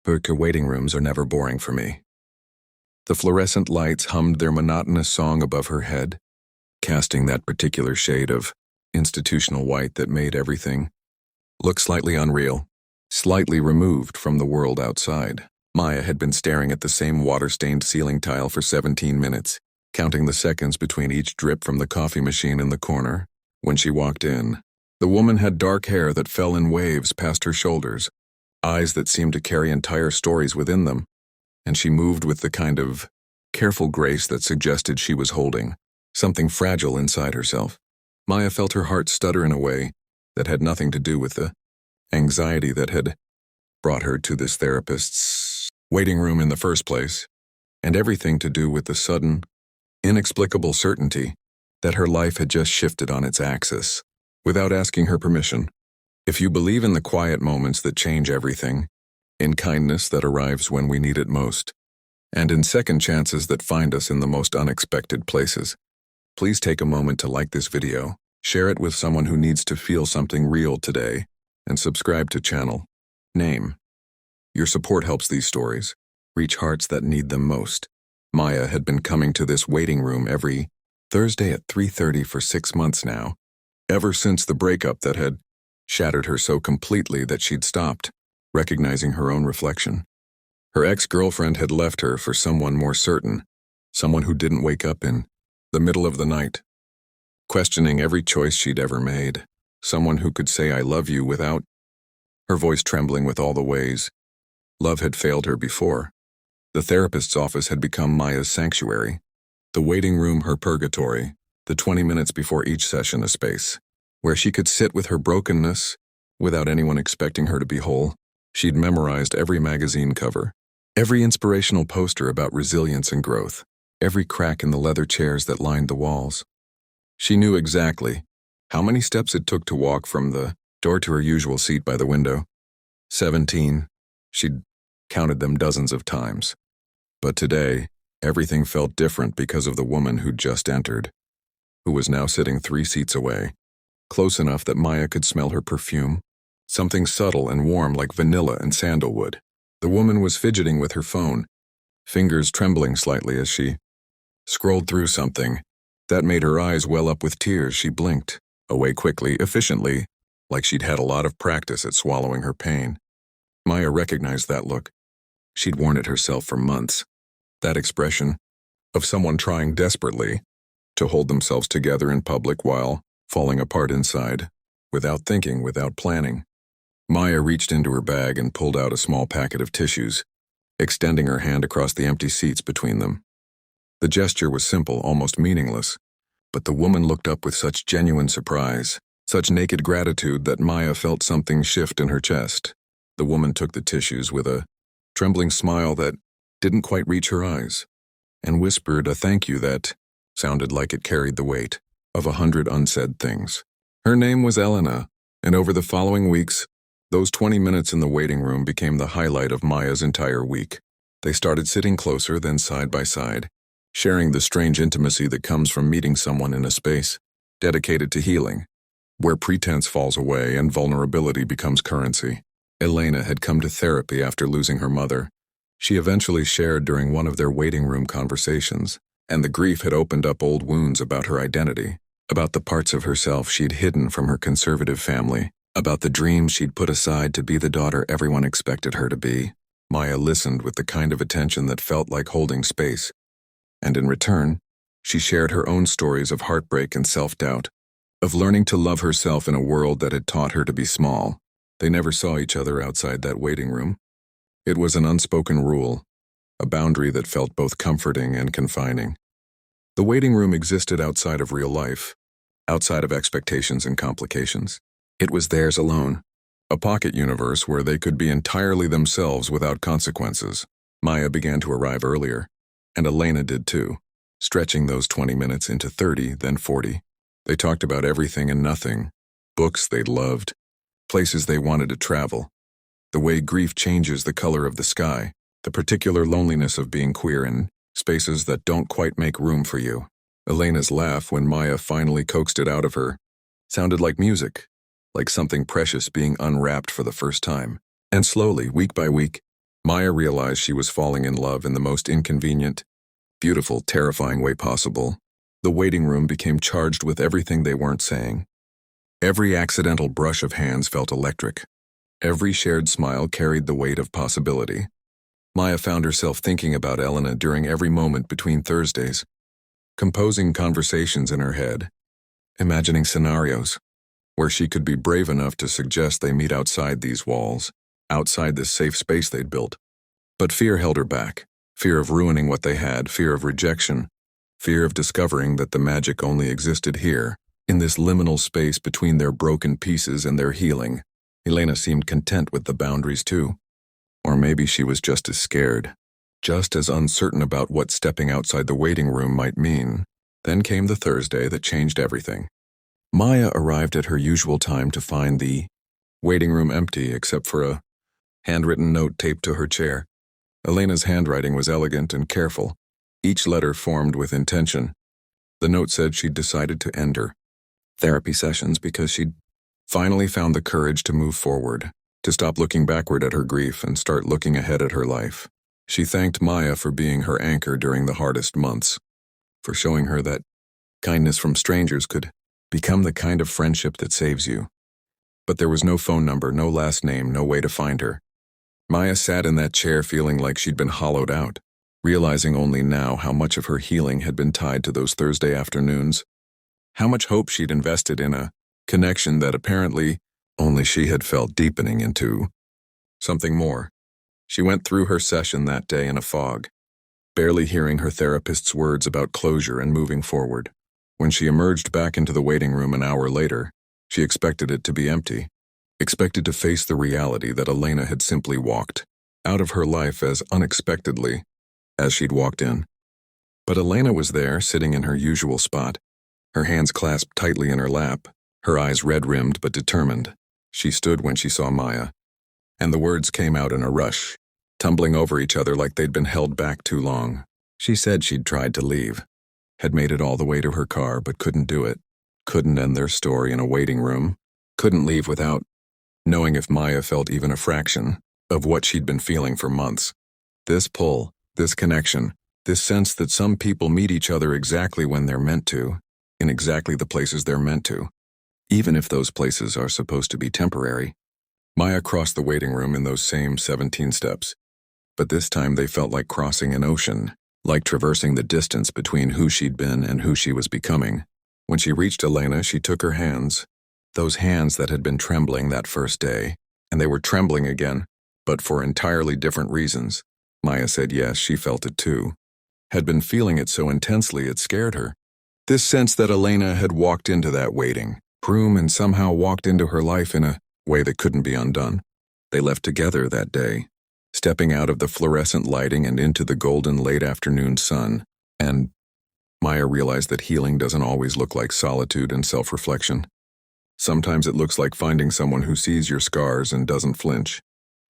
Heartbreak waiting rooms are never boring for me. The fluorescent lights hummed their monotonous song above her head, casting that particular shade of institutional white that made everything look slightly unreal, slightly removed from the world outside. Maya had been staring at the same water-stained ceiling tile for 17 minutes, counting the seconds between each drip from the coffee machine in the corner. When she walked in, the woman had dark hair that fell in waves past her shoulders, eyes that seemed to carry entire stories within them, and she moved with the kind of careful grace that suggested she was holding something fragile inside herself. Maya felt her heart stutter in a way that had nothing to do with the anxiety that had brought her to this therapist's waiting room in the first place, and everything to do with the sudden, inexplicable certainty that her life had just shifted on its axis, without asking her permission. If you believe in the quiet moments that change everything, in kindness that arrives when we need it most, and in second chances that find us in the most unexpected places, please take a moment to like this video, share it with someone who needs to feel something real today, and subscribe to channel name. Your support helps these stories reach hearts that need them most. Maya had been coming to this waiting room every Thursday at 3:30 for 6 months now, ever since the breakup that had shattered her so completely that she'd stopped recognizing her own reflection. Her ex-girlfriend had left her for someone more certain, someone who didn't wake up in the middle of the night, questioning every choice she'd ever made, someone who could say I love you without her voice trembling with all the ways love had failed her before. The therapist's office had become Maya's sanctuary, the waiting room her purgatory, the 20 minutes before each session a space where she could sit with her brokenness without anyone expecting her to be whole. She'd memorized every magazine cover, every inspirational poster about resilience and growth, every crack in the leather chairs that lined the walls. She knew exactly how many steps it took to walk from the door to her usual seat by the window. 17. She'd counted them dozens of times. But today, everything felt different because of the woman who'd just entered, who was now sitting 3 seats away, close enough that Maya could smell her perfume, something subtle and warm like vanilla and sandalwood. The woman was fidgeting with her phone, fingers trembling slightly as she scrolled through something that made her eyes well up with tears. She blinked away quickly, efficiently, like she'd had a lot of practice at swallowing her pain. Maya recognized that look. She'd worn it herself for months. That expression of someone trying desperately to hold themselves together in public while falling apart inside, without thinking, without planning. Maya reached into her bag and pulled out a small packet of tissues, extending her hand across the empty seats between them. The gesture was simple, almost meaningless, but the woman looked up with such genuine surprise, such naked gratitude that Maya felt something shift in her chest. The woman took the tissues with a trembling smile that didn't quite reach her eyes, and whispered a thank you that sounded like it carried the weight of 100 unsaid things. Her name was Elena, and over the following weeks, those 20 minutes in the waiting room became the highlight of Maya's entire week. They started sitting closer, then side by side, sharing the strange intimacy that comes from meeting someone in a space dedicated to healing, where pretense falls away and vulnerability becomes currency. Elena had come to therapy after losing her mother. She eventually shared during one of their waiting room conversations, and the grief had opened up old wounds about her identity, about the parts of herself she'd hidden from her conservative family, about the dreams she'd put aside to be the daughter everyone expected her to be. Maya listened with the kind of attention that felt like holding space, and in return, she shared her own stories of heartbreak and self-doubt, of learning to love herself in a world that had taught her to be small. They never saw each other outside that waiting room. It was an unspoken rule, a boundary that felt both comforting and confining. The waiting room existed outside of real life, outside of expectations and complications. It was theirs alone, a pocket universe where they could be entirely themselves without consequences. Maya began to arrive earlier, and Elena did too, stretching those 20 minutes into 30, then 40. They talked about everything and nothing, books they'd loved, places they wanted to travel, the way grief changes the color of the sky, the particular loneliness of being queer in spaces that don't quite make room for you. Elena's laugh, when Maya finally coaxed it out of her, sounded like music, like something precious being unwrapped for the first time. And slowly, week by week, Maya realized she was falling in love in the most inconvenient, beautiful, terrifying way possible. The waiting room became charged with everything they weren't saying. Every accidental brush of hands felt electric. Every shared smile carried the weight of possibility. Maya found herself thinking about Elena during every moment between Thursdays, composing conversations in her head, imagining scenarios where she could be brave enough to suggest they meet outside these walls, outside this safe space they'd built. But fear held her back. Fear of ruining what they had, fear of rejection, fear of discovering that the magic only existed here, in this liminal space between their broken pieces and their healing. Elena seemed content with the boundaries too. Or maybe she was just as scared, just as uncertain about what stepping outside the waiting room might mean. Then came the Thursday that changed everything. Maya arrived at her usual time to find the waiting room empty except for a handwritten note taped to her chair. Elena's handwriting was elegant and careful, each letter formed with intention. The note said she'd decided to end her therapy sessions because she'd finally found the courage to move forward, to stop looking backward at her grief and start looking ahead at her life. She thanked Maya for being her anchor during the hardest months, for showing her that kindness from strangers could become the kind of friendship that saves you. But there was no phone number, no last name, no way to find her. Maya sat in that chair feeling like she'd been hollowed out, realizing only now how much of her healing had been tied to those Thursday afternoons, how much hope she'd invested in a connection that apparently only she had felt deepening into something more. She went through her session that day in a fog, barely hearing her therapist's words about closure and moving forward. When she emerged back into the waiting room an hour later, she expected it to be empty, expected to face the reality that Elena had simply walked out of her life as unexpectedly as she'd walked in. But Elena was there, sitting in her usual spot, her hands clasped tightly in her lap, her eyes red-rimmed but determined. She stood when she saw Maya, and the words came out in a rush, tumbling over each other like they'd been held back too long. She said she'd tried to leave, had made it all the way to her car but couldn't do it, couldn't end their story in a waiting room, couldn't leave without knowing if Maya felt even a fraction of what she'd been feeling for months. This pull, this connection, this sense that some people meet each other exactly when they're meant to, in exactly the places they're meant to, even if those places are supposed to be temporary. Maya crossed the waiting room in those same 17 steps, but this time they felt like crossing an ocean, like traversing the distance between who she'd been and who she was becoming. When she reached Elena, she took her hands, those hands that had been trembling that first day, and they were trembling again, but for entirely different reasons. Maya said yes, she felt it too. Had been feeling it so intensely it scared her. This sense that Elena had walked into that waiting room and somehow walked into her life in a way that couldn't be undone. They left together that day, stepping out of the fluorescent lighting and into the golden late afternoon sun, and Maya realized that healing doesn't always look like solitude and self-reflection. Sometimes it looks like finding someone who sees your scars and doesn't flinch,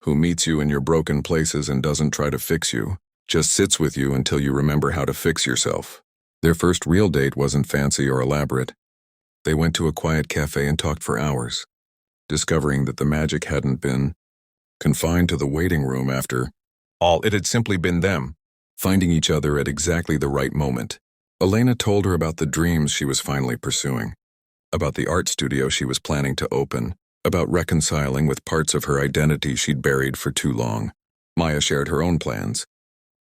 who meets you in your broken places and doesn't try to fix you, just sits with you until you remember how to fix yourself. Their first real date wasn't fancy or elaborate. They went to a quiet cafe and talked for hours, discovering that the magic hadn't been confined to the waiting room after all. It had simply been them, finding each other at exactly the right moment. Elena told her about the dreams she was finally pursuing, about the art studio she was planning to open, about reconciling with parts of her identity she'd buried for too long. Maya shared her own plans,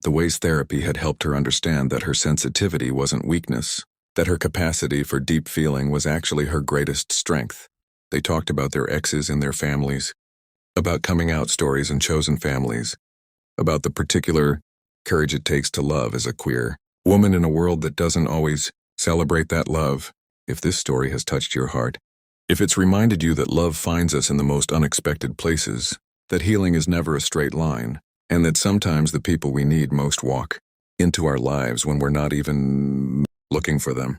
the ways therapy had helped her understand that her sensitivity wasn't weakness, that her capacity for deep feeling was actually her greatest strength. They talked about their exes and their families, about coming out stories and chosen families, about the particular courage it takes to love as a queer woman in a world that doesn't always celebrate that love. If this story has touched your heart, if it's reminded you that love finds us in the most unexpected places, that healing is never a straight line, and that sometimes the people we need most walk into our lives when we're not even looking for them,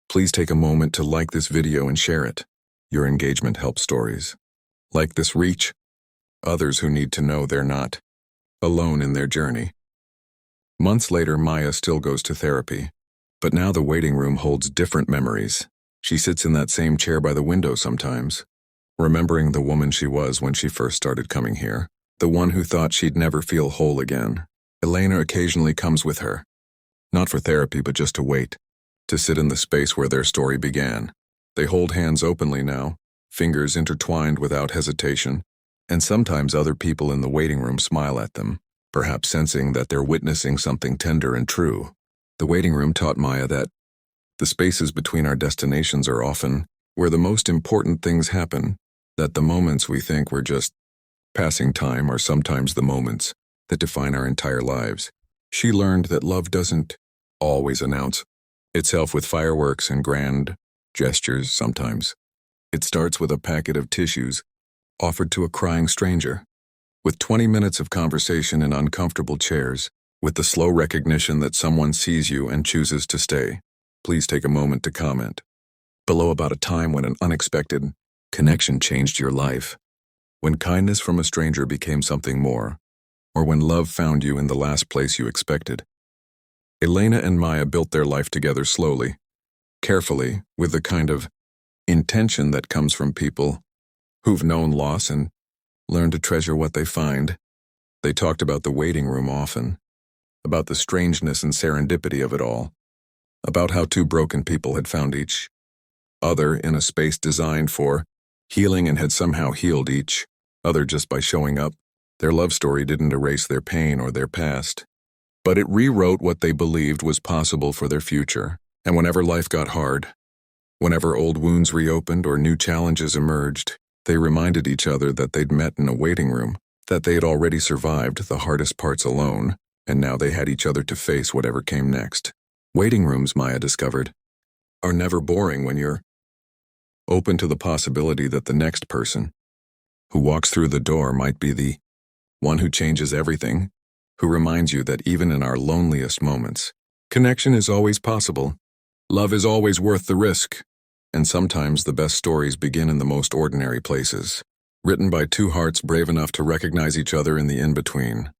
please take a moment to like this video and share it. Your engagement helps stories like this reach others who need to know they're not alone in their journey. Months later, Maya still goes to therapy, but now the waiting room holds different memories. She sits in that same chair by the window sometimes, remembering the woman she was when she first started coming here, the one who thought she'd never feel whole again. Elena occasionally comes with her, not for therapy but just to wait, to sit in the space where their story began. They hold hands openly now, fingers intertwined without hesitation, and sometimes other people in the waiting room smile at them, perhaps sensing that they're witnessing something tender and true. The waiting room taught Maya that the spaces between our destinations are often where the most important things happen, that the moments we think we're just passing time are sometimes the moments that define our entire lives. She learned that love doesn't always announce itself with fireworks and grand gestures sometimes. It starts with a packet of tissues offered to a crying stranger, with 20 minutes of conversation in uncomfortable chairs, with the slow recognition that someone sees you and chooses to stay. Please take a moment to comment below about a time when an unexpected connection changed your life, when kindness from a stranger became something more, or when love found you in the last place you expected. Elena and Maya built their life together slowly, carefully, with the kind of intention that comes from people who've known loss and learned to treasure what they find. They talked about the waiting room often, about the strangeness and serendipity of it all, about how two broken people had found each other in a space designed for healing and had somehow healed each other just by showing up. Their love story didn't erase their pain or their past, but it rewrote what they believed was possible for their future. And whenever life got hard, whenever old wounds reopened or new challenges emerged, they reminded each other that they'd met in a waiting room, that they had already survived the hardest parts alone, and now they had each other to face whatever came next. Waiting rooms, Maya discovered, are never boring when you're open to the possibility that the next person who walks through the door might be the one who changes everything, who reminds you that even in our loneliest moments, connection is always possible, love is always worth the risk, and sometimes the best stories begin in the most ordinary places. Written by two hearts brave enough to recognize each other in the in-between.